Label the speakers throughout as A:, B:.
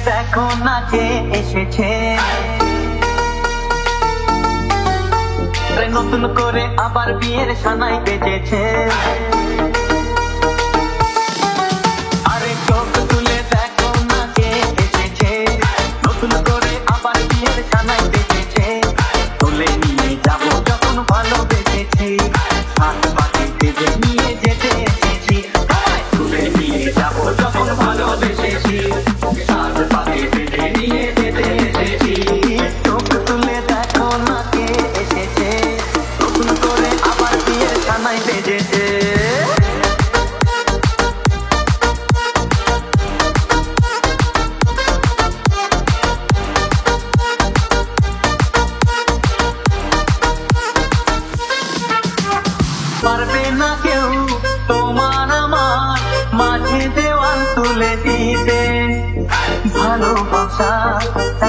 A: দেখো না কে এসেছে, নতুন করে আবার বিয়ের সানাই বেজেছে। আরে চোখ তুলে দেখো না কে এসেছে, নতুন করে আবার বিয়ের সানাই বেজেছে। তুলে নিয়ে যাবো যখন ভালোবেসেছি, হাত পাখি বেঁধে নিয়ে যেতে এসেছি। তুলে নিয়ে যাবো যখন ভালোবেসেছি, হাত পাখি বেঁধে নিয়ে যেতে এসেছি। চোখ তুলে দেখো না কে এসেছে, নতুন করে আবার বিয়ের সানাই বেজেছে। পারবে না কেউ তোমার আমার মাঝে দেওয়াল তুলে দিতে, ভালোবাসা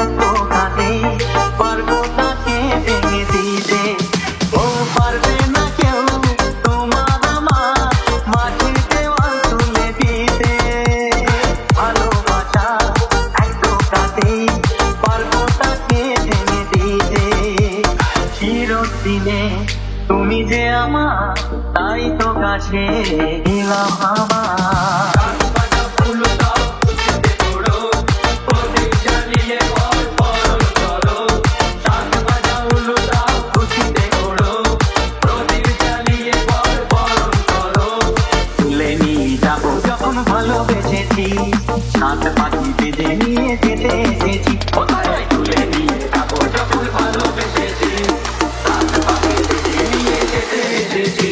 A: এত কাঁদে পারবো তাকে ভেঙে দিতে। ও পারবে না কেউ তোমার আমার মাঝে দেওয়াল তুলে দিতে, ভালোবাসা এত কাঁদে পারবো তাকে ভেঙে দিতে। চিরদিনে তুমি যে আমার, তাই তো কাছে এলাম আমার। তুলে নিয়ে যাবো যখন ভালোবেসেছি, সাত পাখি বেঁধে নিয়ে যেতে এসেছি। তুলে নিয়ে যাবো যখন ভালোবেসেছি, সাত পাখি বেঁধে নিয়ে যেতে এসেছি।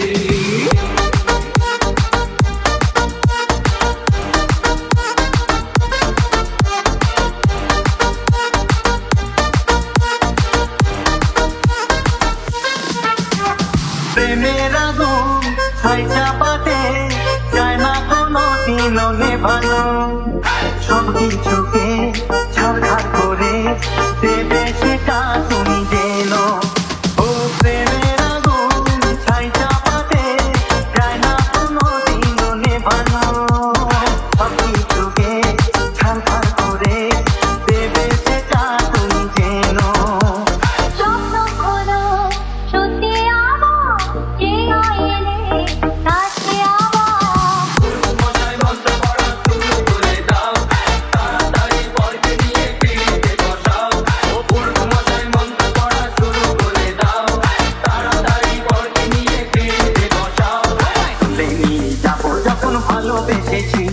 A: প্রেমের আগুন ছাই চাপাতে চায় না কোনো দিনও নেভানো, সব কিছুকে ছাড়খাড় করে দেবে সেটা তুমি যেন। ও প্রেমের আগুন ছাই চাপাতে চায় না কোনো দিনও নেভানো, সব কিছুকে ছাড়খাড় করে দেবে সেটা তুমি যেন। ভালোবেসেছি